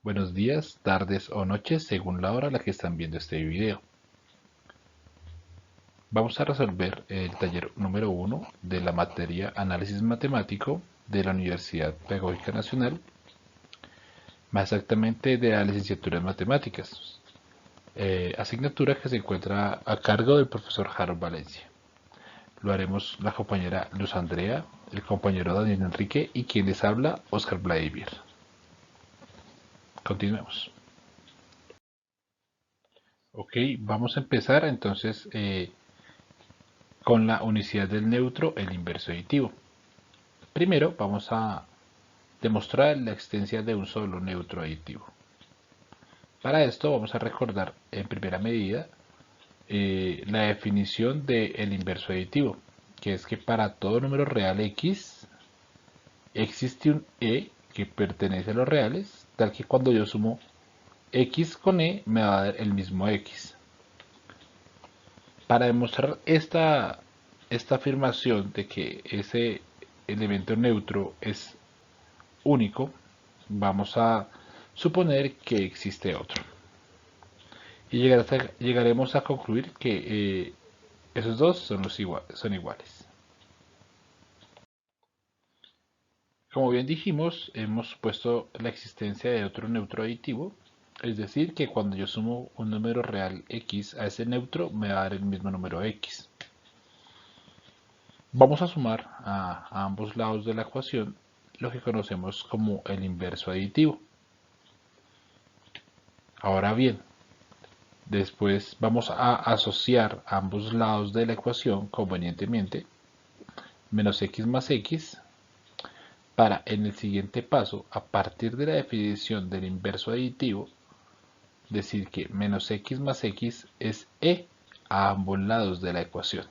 Buenos días, tardes o noches según la hora a la que están viendo este video. Vamos a resolver el taller número 1 de la materia Análisis Matemático de la Universidad Pedagógica Nacional, más exactamente de la licenciatura en Matemáticas, asignatura que se encuentra a cargo del profesor Harold Valencia. Lo haremos la compañera Luz Andrea, el compañero Daniel Enrique y quien les habla, Oscar Vladimir. Continuemos. Ok, vamos a empezar entonces con la unicidad del neutro, el inverso aditivo. Primero vamos a demostrar la existencia de un solo neutro aditivo. Para esto vamos a recordar en primera medida la definición del inverso aditivo, que es que para todo número real x existe un e que pertenece a los reales, tal que cuando yo sumo x con e me va a dar el mismo x. Para demostrar esta afirmación de que ese elemento neutro es único, vamos a suponer que existe otro. Y llegaremos a concluir que esos dos son iguales. Como bien dijimos, hemos supuesto la existencia de otro neutro aditivo, es decir, que cuando yo sumo un número real x a ese neutro me va a dar el mismo número x. Vamos a sumar a ambos lados de la ecuación lo que conocemos como el inverso aditivo. Ahora bien, después vamos a asociar ambos lados de la ecuación convenientemente, menos x más x, para en el siguiente paso, a partir de la definición del inverso aditivo, decir que menos x más x es e a ambos lados de la ecuación.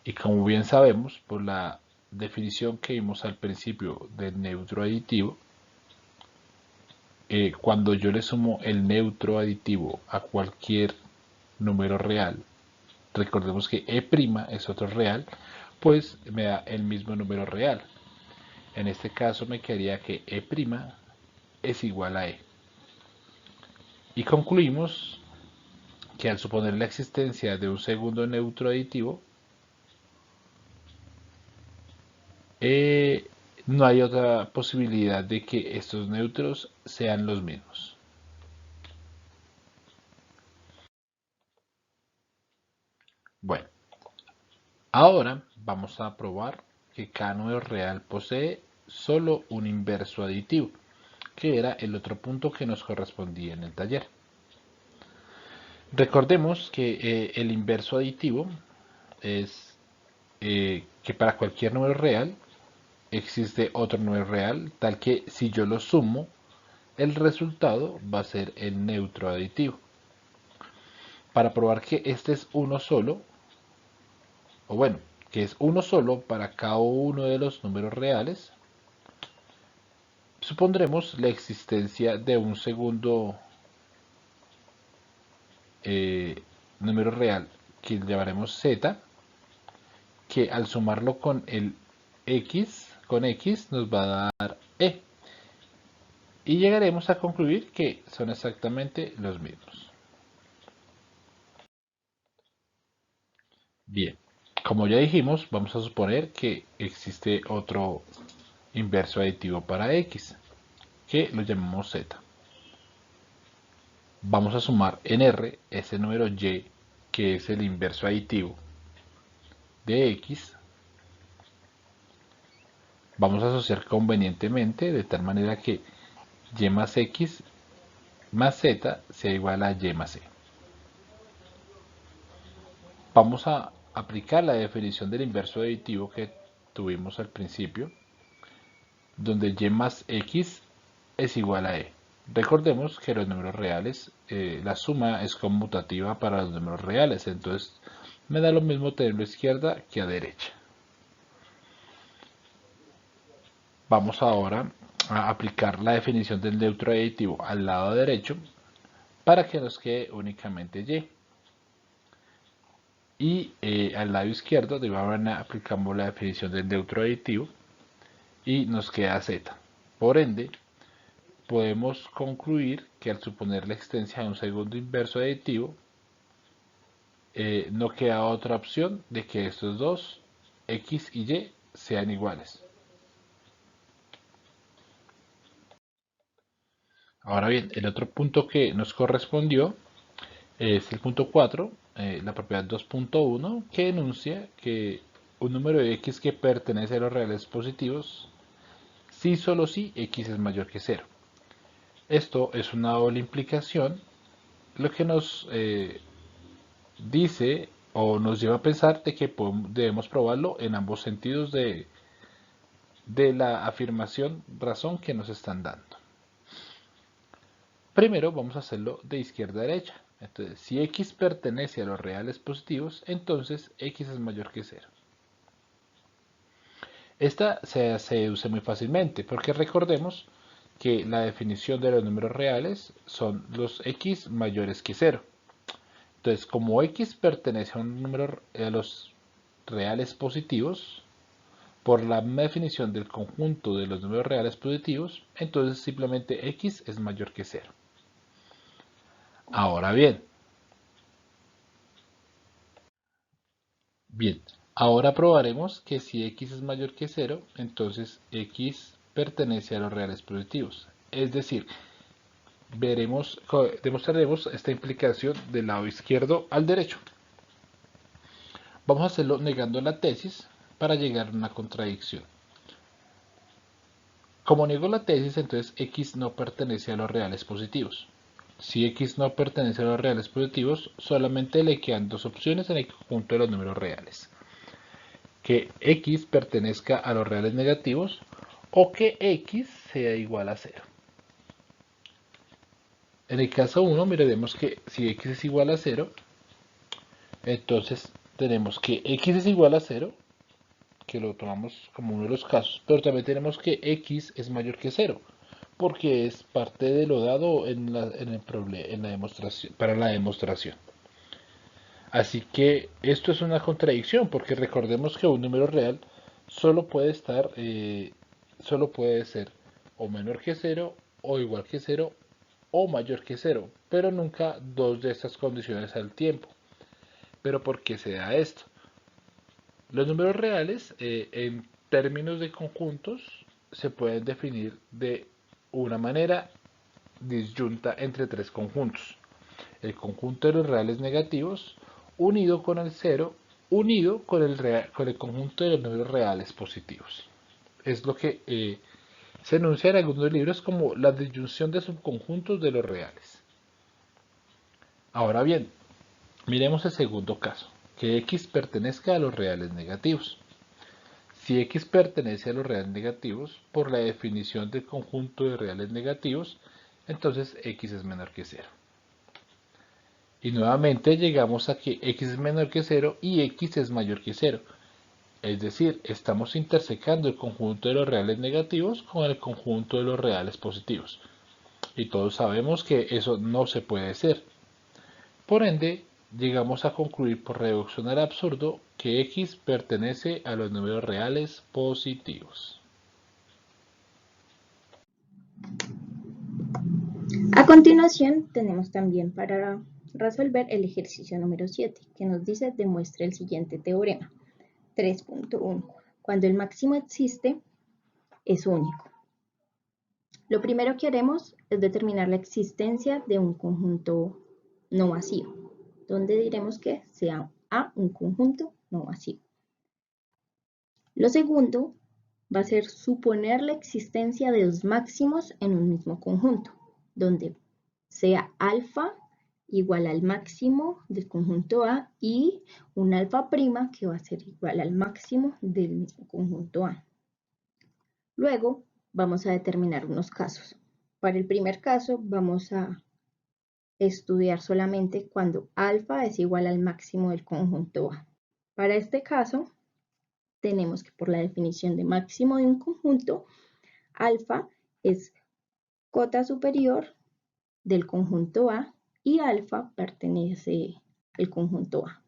Y como bien sabemos, por la definición que vimos al principio del neutro aditivo, cuando yo le sumo el neutro aditivo a cualquier número real, recordemos que e' es otro real, pues me da el mismo número real. En este caso me quedaría que e' es igual a e. Y concluimos que al suponer la existencia de un segundo neutro aditivo, no hay otra posibilidad de que estos neutros sean los mismos. Bueno, ahora vamos a probar que cada número real posee solo un inverso aditivo, que era el otro punto que nos correspondía en el taller. Recordemos que el inverso aditivo es que para cualquier número real existe otro número real, tal que si yo lo sumo, el resultado va a ser el neutro aditivo. Para probar que este es uno solo, o bueno, que es uno solo para cada uno de los números reales, supondremos la existencia de un segundo número real que llamaremos z, que al sumarlo con el x nos va a dar e. Y llegaremos a concluir que son exactamente los mismos. Bien, como ya dijimos, vamos a suponer que existe otro inverso aditivo para x, que lo llamamos z. Vamos a sumar en R ese número y, que es el inverso aditivo de x. Vamos a asociar convenientemente de tal manera que y más x más z sea igual a y más c. Vamos a aplicar la definición del inverso aditivo que tuvimos al principio, donde y más x es igual a e. Recordemos que los números reales, la suma es conmutativa para los números reales, entonces me da lo mismo tenerlo a izquierda que a derecha. Vamos ahora a aplicar la definición del neutro aditivo al lado derecho para que nos quede únicamente y. Y al lado izquierdo de igual manera aplicamos la definición del neutro aditivo y nos queda z. Por ende, podemos concluir que al suponer la existencia de un segundo inverso aditivo, no queda otra opción de que estos dos, x y y, sean iguales. Ahora bien, el otro punto que nos correspondió es el punto 4, la propiedad 2.1, que enuncia que un número de x que pertenece a los reales positivos, si solo si x es mayor que 0. Esto es una doble implicación, lo que nos dice o nos lleva a pensar de que debemos probarlo en ambos sentidos de la afirmación razón que nos están dando. Primero vamos a hacerlo de izquierda a derecha. Entonces, si x pertenece a los reales positivos, entonces x es mayor que 0. Esta se deduce muy fácilmente, porque recordemos que la definición de los números reales son los x mayores que 0. Entonces, como x pertenece a un número a los reales positivos, por la misma definición del conjunto de los números reales positivos, entonces simplemente x es mayor que 0. Ahora bien, ahora probaremos que si x es mayor que 0, entonces x pertenece a los reales positivos. Es decir, demostraremos esta implicación del lado izquierdo al derecho. Vamos a hacerlo negando la tesis para llegar a una contradicción. Como niego la tesis, entonces x no pertenece a los reales positivos. Si x no pertenece a los reales positivos, solamente le quedan dos opciones en el conjunto de los números reales. Que x pertenezca a los reales negativos o que x sea igual a 0. En el caso 1, miraremos que si x es igual a 0, entonces tenemos que x es igual a 0, que lo tomamos como uno de los casos, pero también tenemos que x es mayor que 0, porque es parte de lo dado en la demostración, para la demostración. Así que esto es una contradicción, porque recordemos que un número real solo puede solo puede ser o menor que 0, o igual que 0, o mayor que 0, pero nunca dos de estas condiciones al tiempo. ¿Pero por qué se da esto? Los números reales, en términos de conjuntos, se pueden definir de una manera disyunta entre tres conjuntos. El conjunto de los reales negativos unido con el 0, unido con el conjunto de los números reales positivos. Es lo que se enuncia en algunos libros como la disyunción de subconjuntos de los reales. Ahora bien, miremos el segundo caso, que x pertenezca a los reales negativos. Si x pertenece a los reales negativos, por la definición del conjunto de reales negativos, entonces x es menor que 0. Y nuevamente llegamos a que x es menor que 0 y x es mayor que 0. Es decir, estamos intersecando el conjunto de los reales negativos con el conjunto de los reales positivos. Y todos sabemos que eso no se puede hacer. Por ende, llegamos a concluir por reducción al absurdo que x pertenece a los números reales positivos. A continuación, tenemos también para resolver el ejercicio número 7, que nos dice demuestre el siguiente teorema. 3.1. Cuando el máximo existe, es único. Lo primero que haremos es determinar la existencia de un conjunto no vacío, donde diremos que sea A un conjunto no vacío. Lo segundo va a ser suponer la existencia de dos máximos en un mismo conjunto, donde sea alfa igual al máximo del conjunto A y un alfa prima que va a ser igual al máximo del mismo conjunto A. Luego vamos a determinar unos casos. Para el primer caso vamos a estudiar solamente cuando alfa es igual al máximo del conjunto A. Para este caso tenemos que por la definición de máximo de un conjunto, alfa es cota superior del conjunto A y alfa pertenece al conjunto A.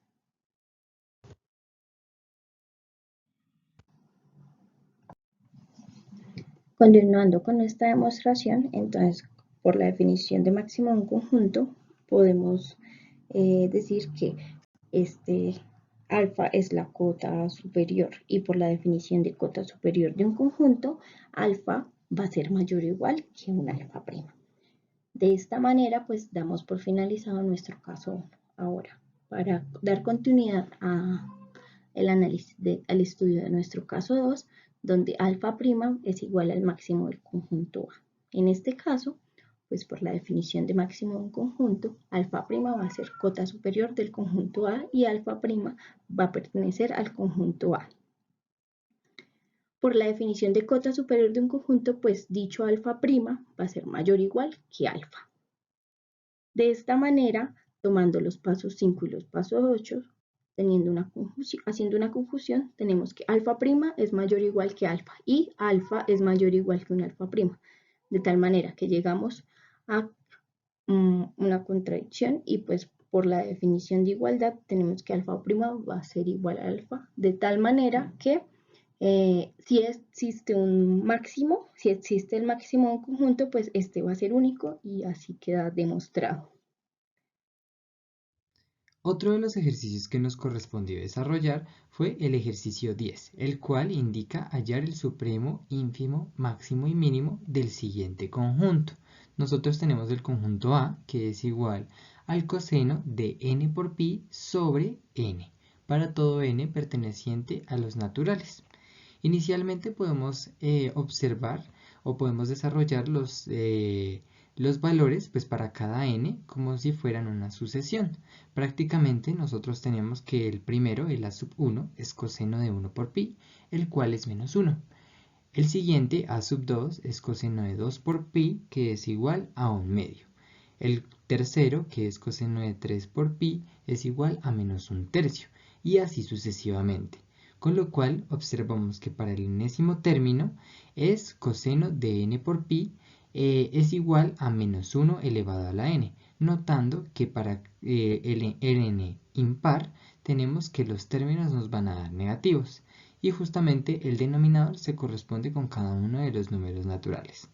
Continuando con esta demostración, entonces, por la definición de máximo de un conjunto, podemos decir que este alfa es la cota superior y por la definición de cota superior de un conjunto, alfa va a ser mayor o igual que un alfa prima. De esta manera, pues damos por finalizado nuestro caso 1. Ahora, para dar continuidad al estudio de nuestro caso 2, donde alfa prima es igual al máximo del conjunto A. En este caso, pues por la definición de máximo de un conjunto, alfa prima va a ser cota superior del conjunto A y alfa prima va a pertenecer al conjunto A. Por la definición de cota superior de un conjunto, pues dicho alfa prima va a ser mayor o igual que alfa. De esta manera, tomando los pasos 5 y los pasos 8, haciendo una conjunción, tenemos que alfa prima es mayor o igual que alfa y alfa es mayor o igual que un alfa prima. De tal manera que llegamos a una contradicción y pues por la definición de igualdad tenemos que alfa prima va a ser igual a alfa, de tal manera que si existe un máximo, si existe el máximo de un conjunto, pues este va a ser único y así queda demostrado. Otro de los ejercicios que nos correspondió desarrollar fue el ejercicio 10, el cual indica hallar el supremo, ínfimo, máximo y mínimo del siguiente conjunto. Nosotros tenemos el conjunto A, que es igual al coseno de n por pi sobre n, para todo n perteneciente a los naturales. Inicialmente podemos observar o podemos desarrollar los valores pues para cada n como si fueran una sucesión. Prácticamente nosotros tenemos que el primero, el a sub 1, es coseno de 1 por pi, el cual es menos 1. El siguiente, a sub 2, es coseno de 2 por pi, que es igual a 1 medio. El tercero, que es coseno de 3 por pi, es igual a menos 1 tercio, y así sucesivamente. Con lo cual observamos que para el enésimo término es coseno de n por pi es igual a menos 1 elevado a la n, notando que para el n impar tenemos que los términos nos van a dar negativos y justamente el denominador se corresponde con cada uno de los números naturales.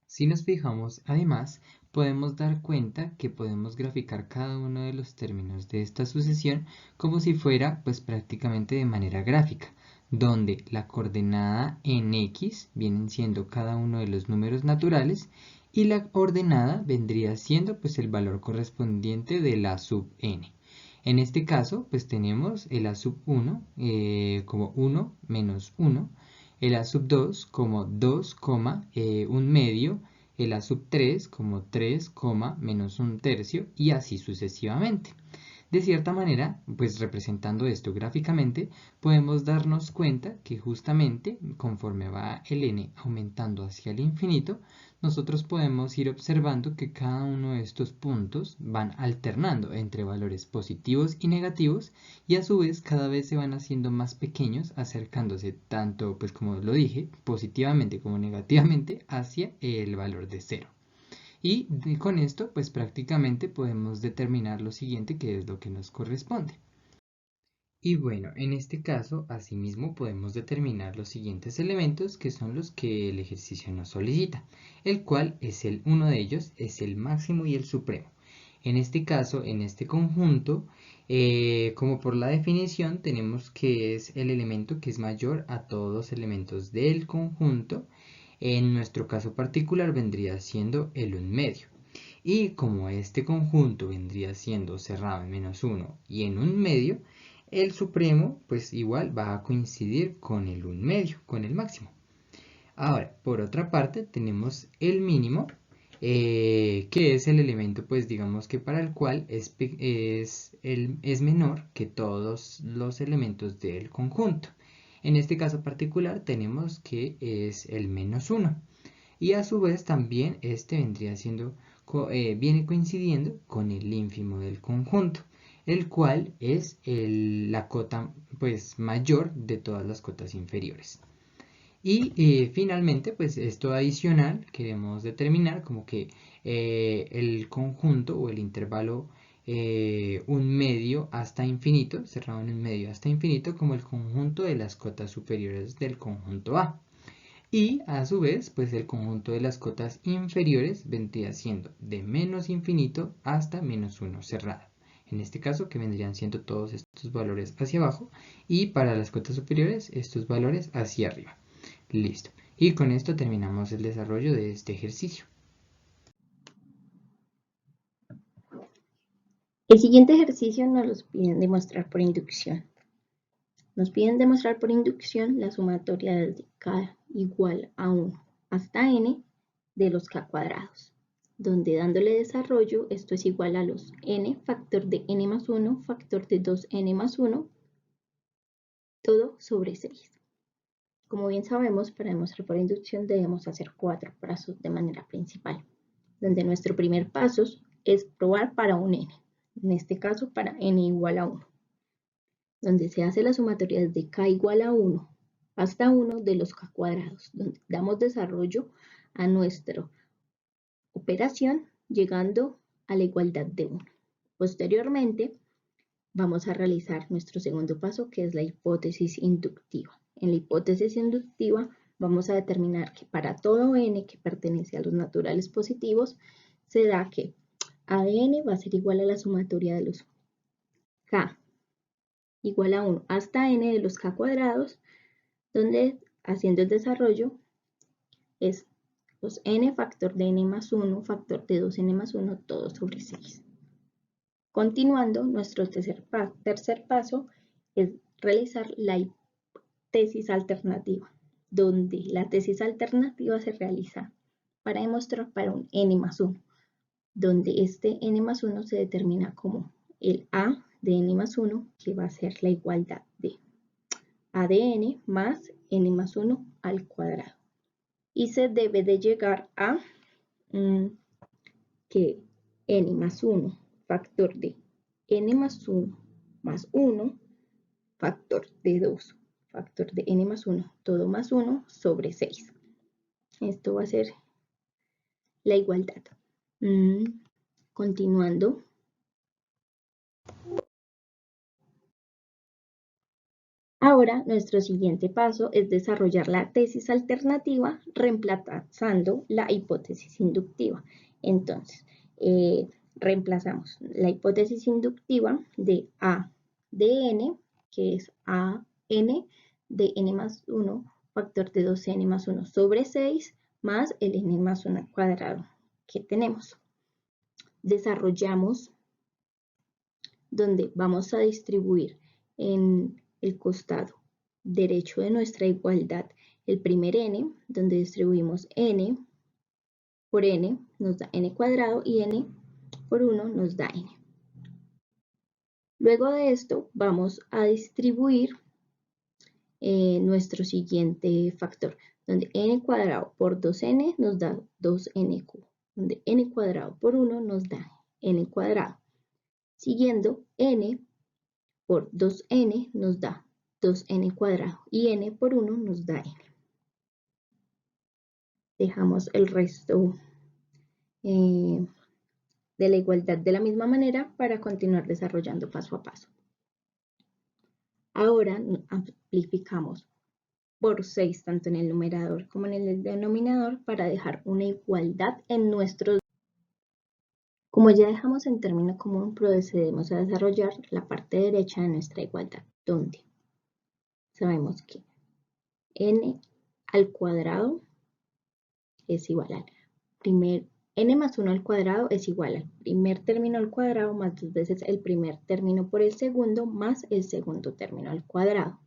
Si nos fijamos, además, podemos dar cuenta que podemos graficar cada uno de los términos de esta sucesión como si fuera pues prácticamente de manera gráfica, donde la coordenada en x vienen siendo cada uno de los números naturales y la ordenada vendría siendo pues el valor correspondiente de la sub n. En este caso pues tenemos el a sub 1 como 1 menos 1, el a sub 2 como 2, 1 medio, el a sub 3 como 3, menos 1 tercio y así sucesivamente. De cierta manera, pues representando esto gráficamente, podemos darnos cuenta que justamente conforme va el n aumentando hacia el infinito, nosotros podemos ir observando que cada uno de estos puntos van alternando entre valores positivos y negativos y a su vez cada vez se van haciendo más pequeños, acercándose tanto, pues como lo dije, positivamente como negativamente hacia el valor de 0. Y con esto pues prácticamente podemos determinar lo siguiente, que es lo que nos corresponde. Y bueno, en este caso asimismo podemos determinar los siguientes elementos, que son los que el ejercicio nos solicita, el cual es uno de ellos es el máximo y el supremo. En este caso, en este conjunto, como por la definición tenemos que es el elemento que es mayor a todos los elementos del conjunto. En nuestro caso particular vendría siendo el 1 medio. Y como este conjunto vendría siendo cerrado en menos 1 y en 1 medio, el supremo pues igual va a coincidir con el 1 medio, con el máximo. Ahora, por otra parte, tenemos el mínimo, que es el elemento pues digamos que para el cual es menor que todos los elementos del conjunto. En este caso particular tenemos que es el menos 1. Y a su vez también este vendría siendo, viene coincidiendo con el ínfimo del conjunto, el cual es la cota pues mayor de todas las cotas inferiores. Y finalmente, pues esto adicional queremos determinar como que el conjunto o el intervalo un medio hasta infinito, cerrado en un medio hasta infinito, como el conjunto de las cotas superiores del conjunto A. Y a su vez, pues el conjunto de las cotas inferiores vendría siendo de menos infinito hasta menos 1 cerrada. En este caso, que vendrían siendo todos estos valores hacia abajo, y para las cotas superiores, estos valores hacia arriba. Listo. Y con esto terminamos el desarrollo de este ejercicio. El siguiente ejercicio nos lo piden demostrar por inducción. Nos piden demostrar por inducción la sumatoria de k igual a 1 hasta n de los k cuadrados, donde dándole desarrollo esto es igual a los n factor de n más 1 factor de 2n más 1 todo sobre 6. Como bien sabemos, para demostrar por inducción debemos hacer 4 pasos de manera principal, donde nuestro primer paso es probar para un n, en este caso para n igual a 1, donde se hace la sumatoria desde k igual a 1 hasta 1 de los k cuadrados, donde damos desarrollo a nuestra operación llegando a la igualdad de 1. Posteriormente, vamos a realizar nuestro segundo paso, que es la hipótesis inductiva. En la hipótesis inductiva vamos a determinar que para todo n que pertenece a los naturales positivos, se da que a de n va a ser igual a la sumatoria de los k igual a 1 hasta n de los k cuadrados, donde haciendo el desarrollo es los n factor de n más 1 factor de 2n más 1 todo sobre 6. Continuando, nuestro tercer paso es realizar la tesis alternativa, donde la tesis alternativa se realiza para demostrar para un n más 1, donde este n más 1 se determina como el a de n más 1, que va a ser la igualdad de a de n más n más 1 al cuadrado. Y se debe de llegar a que n más 1 factor de n más 1 más 1 factor de 2 factor de n más 1 todo más 1 sobre 6. Esto va a ser la igualdad. Continuando. Ahora nuestro siguiente paso es desarrollar la tesis alternativa reemplazando la hipótesis inductiva. Entonces, reemplazamos la hipótesis inductiva de a de n, que es a n de n más 1 factor de 2n más 1 sobre 6 más el n más 1 al cuadrado que tenemos. Desarrollamos donde vamos a distribuir en el costado derecho de nuestra igualdad el primer n, donde distribuimos n por n nos da n cuadrado y n por 1 nos da n. Luego de esto vamos a distribuir nuestro siguiente factor, donde n cuadrado por 2n nos da 2n cubo, donde n cuadrado por 1 nos da n cuadrado. Siguiendo, n por 2n nos da 2n cuadrado y n por 1 nos da n. Dejamos el resto de la igualdad de la misma manera para continuar desarrollando paso a paso. Ahora amplificamos por 6 tanto en el numerador como en el denominador para dejar una igualdad en nuestros. Como ya dejamos en término común, procedemos a desarrollar la parte derecha de nuestra igualdad, donde sabemos que n al cuadrado es igual al n más 1 al cuadrado es igual al primer término al cuadrado más 2 veces el primer término por el segundo más el segundo término al cuadrado.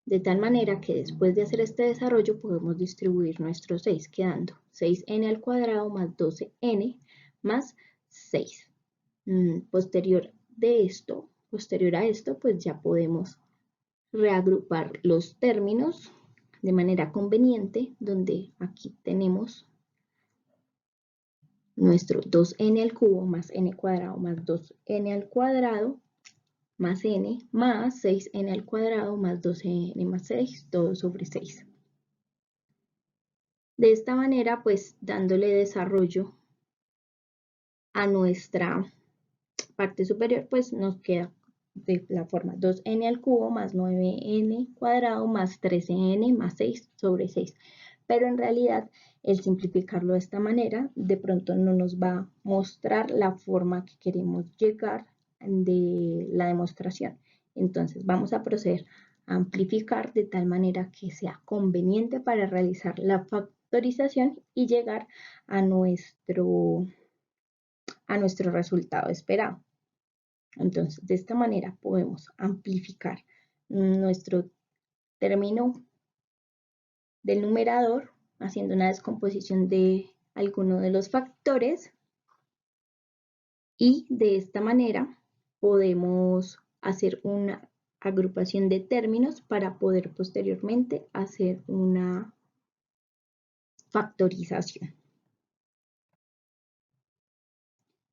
De tal manera que después de hacer este desarrollo podemos distribuir nuestro 6 quedando 6n al cuadrado más 12n más 6. Posterior a esto, pues ya podemos reagrupar los términos de manera conveniente, donde aquí tenemos nuestro 2n al cubo más n cuadrado más 2n al cuadrado más n más 6n al cuadrado más 12n más 6, todo sobre 6. De esta manera, pues dándole desarrollo a nuestra parte superior, pues nos queda de la forma 2n al cubo más 9n cuadrado más 13n más 6 sobre 6. Pero en realidad, el simplificarlo de esta manera, de pronto no nos va a mostrar la forma que queremos llegar de la demostración. Entonces vamos a proceder a amplificar de tal manera que sea conveniente para realizar la factorización y llegar a nuestro resultado esperado. Entonces, de esta manera podemos amplificar nuestro término del numerador haciendo una descomposición de alguno de los factores y de esta manera podemos hacer una agrupación de términos para poder posteriormente hacer una factorización.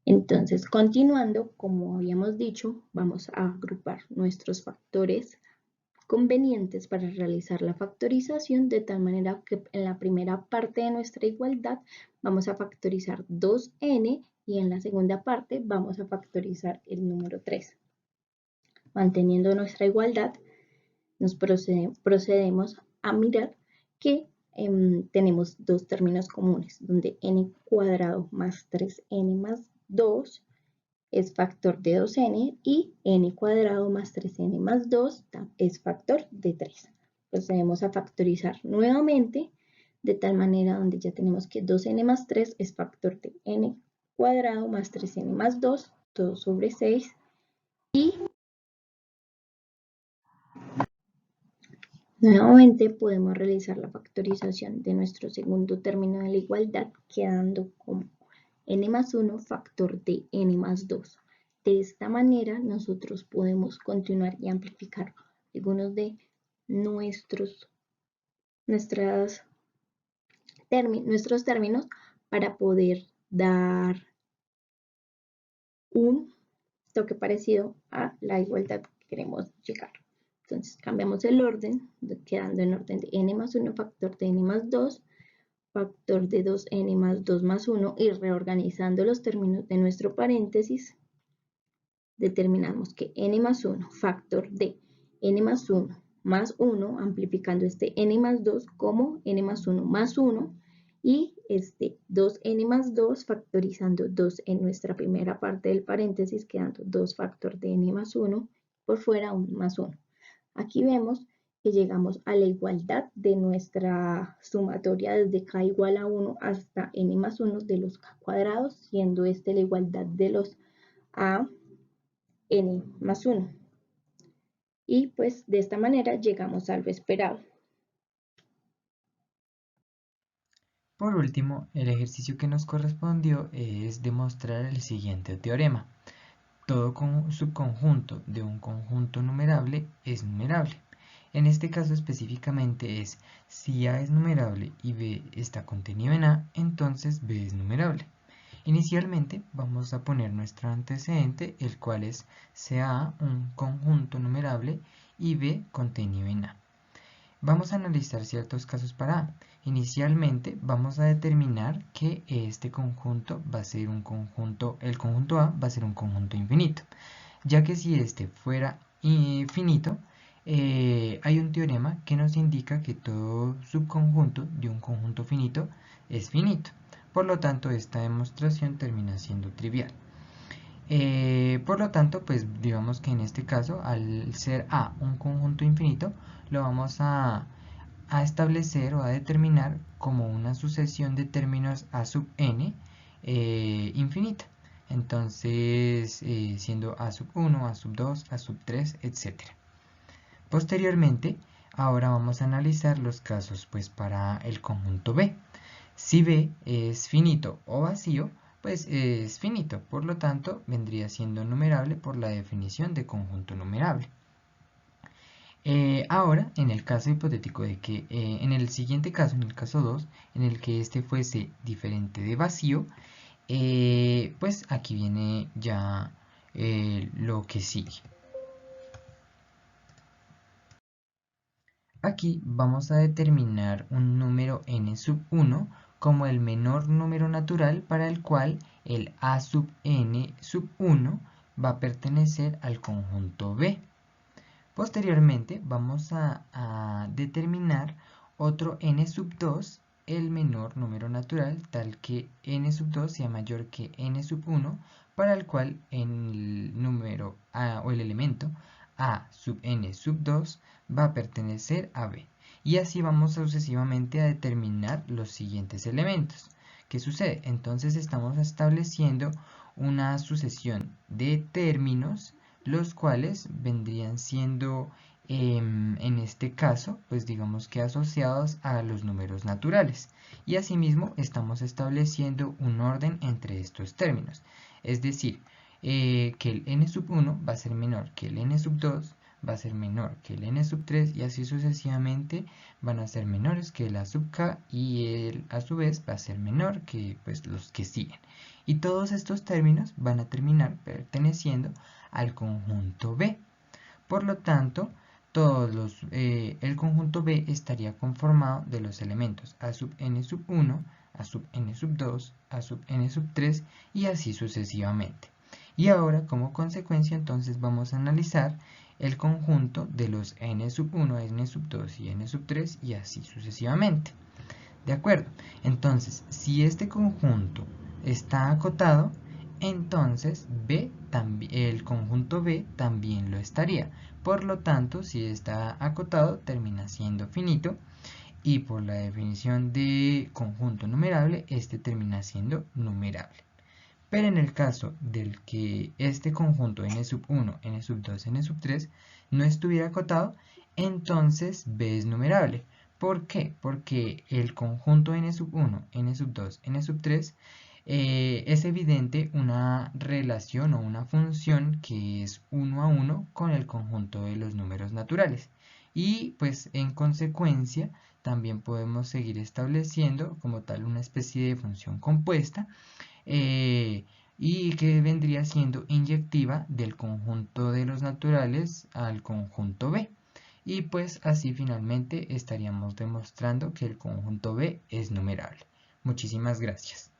Entonces, continuando, como habíamos dicho, vamos a agrupar nuestros factores convenientes para realizar la factorización de tal manera que en la primera parte de nuestra igualdad vamos a factorizar 2n y en la segunda parte vamos a factorizar el número 3. Manteniendo nuestra igualdad, nos procedemos a mirar que tenemos dos términos comunes, donde n cuadrado más 3n más 2 es factor de 2n y n cuadrado más 3n más 2 es factor de 3. Procedemos a factorizar nuevamente de tal manera donde ya tenemos que 2n más 3 es factor de n cuadrado más 3n más 2, todo sobre 6 y nuevamente podemos realizar la factorización de nuestro segundo término de la igualdad quedando como n más 1 factor de n más 2. De esta manera nosotros podemos continuar y amplificar algunos de nuestros términos para poder dar un toque parecido a la igualdad que queremos llegar. Entonces cambiamos el orden, quedando en orden de n más 1 factor de n más 2, factor de 2n más 2 más 1 y reorganizando los términos de nuestro paréntesis, determinamos que n más 1 factor de n más 1 más 1, amplificando este n más 2 como n más 1 más 1 y este 2n más 2 factorizando 2 en nuestra primera parte del paréntesis, quedando 2 factor de n más 1, por fuera 1 más 1. Aquí vemos que llegamos a la igualdad de nuestra sumatoria desde k igual a 1 hasta n más 1 de los k cuadrados, siendo este la igualdad de los a n más 1. Y pues de esta manera llegamos a lo esperado. Por último, el ejercicio que nos correspondió es demostrar el siguiente teorema. Todo subconjunto de un conjunto numerable es numerable. En este caso específicamente es, si A es numerable y B está contenido en A, entonces B es numerable. Inicialmente vamos a poner nuestro antecedente, el cual es sea A un conjunto numerable y B contenido en A. Vamos a analizar ciertos casos para A. Inicialmente vamos a determinar que este conjunto va a ser un conjunto, el conjunto A va a ser un conjunto infinito, ya que si este fuera finito, hay un teorema que nos indica que todo subconjunto de un conjunto finito es finito. Por lo tanto, esta demostración termina siendo trivial. Por lo tanto, pues digamos que en este caso, al ser A un conjunto infinito, lo vamos a establecer o a determinar como una sucesión de términos A sub n infinita. Entonces, siendo A sub 1, A sub 2, A sub 3, etc. Posteriormente, ahora vamos a analizar los casos pues para el conjunto B. Si B es finito o vacío, pues es finito, por lo tanto vendría siendo numerable por la definición de conjunto numerable. Ahora, en el caso hipotético de que, en el siguiente caso, en el caso 2, en el que este fuese diferente de vacío, pues aquí viene ya lo que sigue. Aquí vamos a determinar un número n sub 1 como el menor número natural para el cual el a sub n sub 1 va a pertenecer al conjunto B. Posteriormente vamos a determinar otro n sub 2, el menor número natural, tal que n sub 2 sea mayor que n sub 1, para el cual el número a, o el elemento a sub n sub 2 va a pertenecer a B. Y así vamos sucesivamente a determinar los siguientes elementos. ¿Qué sucede? Entonces estamos estableciendo una sucesión de términos, los cuales vendrían siendo, en este caso, pues digamos que asociados a los números naturales. Y asimismo estamos estableciendo un orden entre estos términos. Es decir, que el n sub 1 va a ser menor que el n sub 2, va a ser menor que el n sub 3 y así sucesivamente van a ser menores que el a sub k y el a su vez va a ser menor que pues, los que siguen. Y todos estos términos van a terminar perteneciendo al conjunto B. Por lo tanto, el conjunto B estaría conformado de los elementos a sub n sub 1, a sub n sub 2, a sub n sub 3 y así sucesivamente. Y ahora, como consecuencia, entonces vamos a analizar el conjunto de los n sub 1, n sub 2 y n sub 3 y así sucesivamente. ¿De acuerdo? Entonces, si este conjunto está acotado, entonces el conjunto B también lo estaría. Por lo tanto, si está acotado, termina siendo finito. Y por la definición de conjunto numerable, este termina siendo numerable. Pero en el caso del que este conjunto n sub 1, n sub 2, n sub 3 no estuviera acotado, entonces B es numerable. ¿Por qué? Porque el conjunto n sub 1, n sub 2, n sub 3 es evidente una relación o una función que es 1 a 1 con el conjunto de los números naturales. Y pues en consecuencia también podemos seguir estableciendo como tal una especie de función compuesta y que vendría siendo inyectiva del conjunto de los naturales al conjunto B. Y pues así finalmente estaríamos demostrando que el conjunto B es numerable. Muchísimas gracias.